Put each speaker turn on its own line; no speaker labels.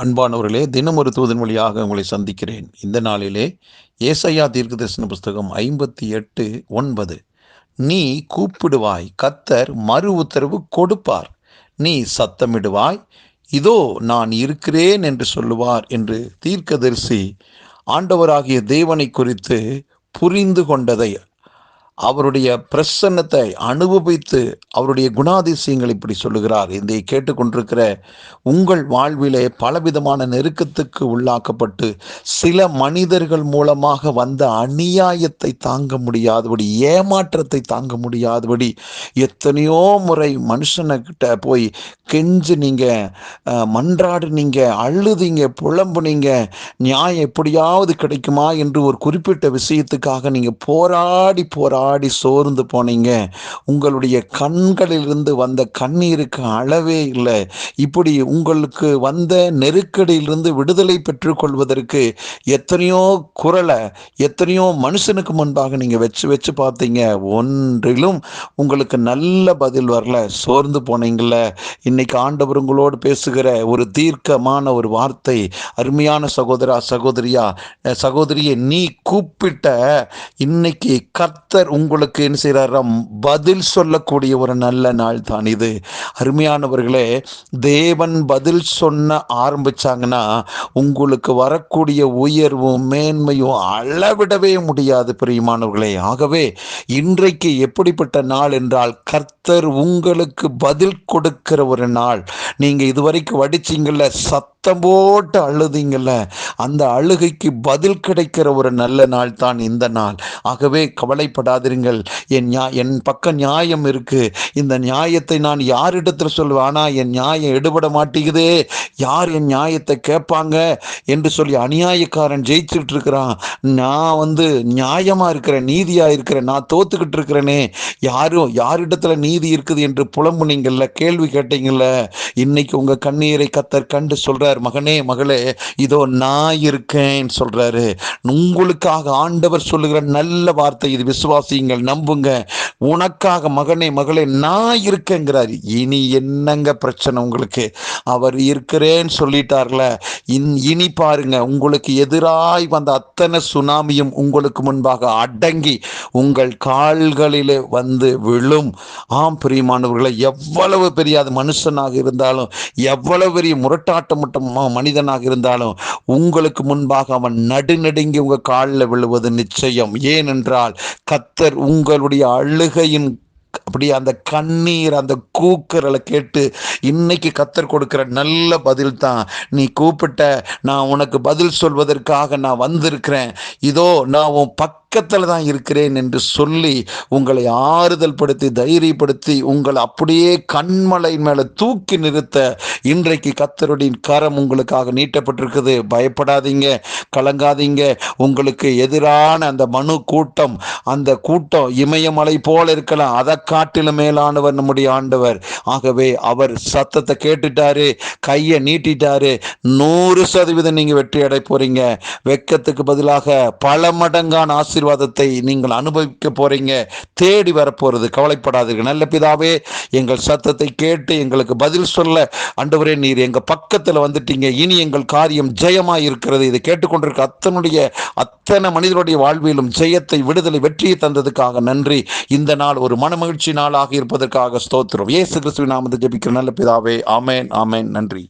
அன்பானவர்களே, தினம் ஒரு தூதன் வழியாக உங்களை சந்திக்கிறேன். இந்த நாளிலே ஏசாயா தீர்க்கதரிசன புஸ்தகம் 58:9. நீ கூப்பிடுவாய், கர்த்தர் மறு உத்தரவு கொடுப்பார். நீ சத்தமிடுவாய், இதோ நான் இருக்கிறேன் என்று சொல்லுவார் என்று தீர்க்கதரிசி ஆண்டவராகிய தேவனை குறித்து புரிந்து கொண்டதை, அவருடைய பிரசன்னத்தை அனுபவித்து அவருடைய குணாதிசயங்கள் இப்படி சொல்லுகிறார். இதை கேட்டுக்கொண்டிருக்கிற உங்கள் வாழ்விலே பலவிதமான நெருக்கத்துக்கு உள்ளாக்கப்பட்டு சில மனிதர்கள் மூலமாக வந்த அநியாயத்தை தாங்க முடியாதபடி, ஏமாற்றத்தை தாங்க முடியாதபடி எத்தனையோ முறை மனுஷன்கிட்ட போய் கெஞ்சு நீங்க மன்றாடுனீங்க, அழுதிங்க, புலம்புனீங்க, நியாயம் எப்படியாவது கிடைக்குமா என்று ஒரு குறிப்பிட்ட விஷயத்துக்காக நீங்க போராடி சோர்ந்து போனீங்க. உங்களுடைய கண்களிலிருந்து வந்த கண்ணீருக்கு அளவே இல்லை. இப்படி உங்களுக்கு வந்த நெருக்கடியிலிருந்து விடுதலை பெற்றுக்கொள்வதற்கு எத்தனையோ குரலை எத்தனையோ மனுஷனுக்கு முன்பாக நீங்க வச்சு பார்த்தீங்க. ஒன்றிலும் உங்களுக்கு நல்ல பதில் வரல. சோர்ந்து போனீங்கல்ல. இன்னைக்கு ஆண்டவர் உங்களோடு பேசுகிற ஒரு தீர்க்கமான ஒரு வார்த்தை. அருமையான சகோதரா, சகோதரியை நீ கூப்பிட்ட இன்னைக்கு கர்த்தர் உங்களுக்கு என்ன செய்யறாராம்? பதில் சொல்லக்கூடிய ஒரு நல்ல நாள் தான் இது. அருமையானவர்களே, தேவன் பதில் சொன்ன ஆரம்பிச்சாங்கன்னா உங்களுக்கு வரக்கூடிய உயர்வும் மேன்மையும் அளவிடவே முடியாது பிரியமானவர்களே. ஆகவே இன்றைக்கு எப்படிப்பட்ட நாள் என்றால், கர்த்தர் உங்களுக்கு பதில் கொடுக்கிற ஒரு நாள். நீங்க இதுவரைக்கும் வடிச்சிங்கல்ல, சத்தம் போட்டு அழுதிங்கல்ல, அந்த அழுகைக்கு பதில் கிடைக்கிற ஒரு நல்ல நாள் தான் இந்த நாள். ஆகவே கவலைப்படாதீர்கள். என் பக்கம் நியாயம் இருக்கு. இந்த நியாயத்தை நான் யாரிடத்தில் சொல்லுவேன்? ஆனா என் நியாயம் எடுபட மாட்டேங்குதே, யார் என் நியாயத்தை கேட்பாங்க என்று சொல்லி அநியாயக்காரன் ஜெயிச்சுட்டு இருக்கிறான். நான் நியாயமா இருக்கிறேன், நீதியா இருக்கிறேன், நான் தோத்துக்கிட்டு இருக்கிறேனே, யாரிடத்துல நீதி இருக்குது என்று புலம்புனீங்கல்ல, கேள்வி கேட்டீங்கல்ல, இன்னைக்கு உங்க கண்ணீரை கர்த்தர் கண்டு சொல்றார், மகனே மகளே, இதோ நான் இருக்கேன் சொல்றாரு. உங்களுக்காக ஆண்டவர் சொல்லுகிற நல்ல வார்த்தை இது. விசுவாசியுங்கள், நம்புங்க. உனக்காக மகனே மகளே நான் இருக்கேங்கிறார். இனி என்னங்க பிரச்சனை உங்களுக்கு? அவர் இருக்கிறேன்னு சொல்லிட்டார்ல. இனி பாருங்க, உங்களுக்கு எதிராய் வந்த அத்தனை சுனாமியும் உங்களுக்கு முன்பாக அடங்கி உங்கள் கால்களிலே வந்து விழும். ஆம் பிரியமானவர்களை, எவ்வளவு பெரிய மனுஷனாக இருந்தாலும், எவ்வளவு பெரிய முரட்டாட்டமட்ட மனிதனாக இருந்தாலும், உங்களுக்கு முன்பாக அவன் நடுநடுங்கி உங்க காலில் விழுவது நிச்சயம். ஏனென்றால் கர்த்தர் உங்களுடைய அழுகையின் அப்படியே அந்த கண்ணீர், அந்த கூக்குரலை கேட்டு இன்னைக்கு கர்த்தர் கொடுக்கிற நல்ல பதில் தான். நீ கூப்பிட்ட, நான் உனக்கு பதில் சொல்வதற்காக நான் வந்திருக்கிறேன், இதோ நான் உன் பக்கத்தில் தான் இருக்கிறேன் என்று சொல்லி உங்களை ஆறுதல் படுத்தி தைரியப்படுத்தி உங்களை அப்படியே கண்மலை மேலே தூக்கி நிறுத்த இன்றைக்கு கர்த்தருடைய கரம் உங்களுக்காக நீட்டப்பட்டிருக்குது. பயப்படாதீங்க, கலங்காதீங்க. உங்களுக்கு எதிரான அந்த மனு கூட்டம், அந்த கூட்டம் இமயமலை போல இருக்கலாம், அதை காட்டிலும் மேலானவர் நம்முடைய ஆண்டவர். ஆகவே அவர் சத்தத்தை கேட்டுட்டாரு, கையை நீட்டிட்டாரு. 100% நீங்க வெற்றி அடை போறீங்க. வெக்கத்துக்கு பதிலாக பல மடங்கான ஆசீர்வாதத்தை நீங்கள் அனுபவிக்க போறீங்க. தேடி வரப்போறது. கவலைப்படாதீர்கள். நல்ல பிதாவே, எங்கள் சத்தத்தை கேட்டு எங்களுக்கு பதில் சொல்ல ஆண்டவரே நீர் எங்க பக்கத்துல வந்துட்டீங்க. இனி எங்கள் காரியம் ஜெயமாய் இருக்கிறது. இதை கேட்டுக்கொண்டிருக்க அத்தனை மனிதனுடைய வாழ்விலும் ஜெயத்தை, விடுதலை, வெற்றியை தந்ததுக்காக நன்றி. இந்த நாள் ஒரு மனமகிழ்ச்சி நாளாக இருப்பதற்காக ஸ்தோத்திரம். இயேசு கிறிஸ்துவின் நாமத்தில் ஜெபிக்கிற நல்ல பிதாவே, ஆமென், ஆமென். நன்றி.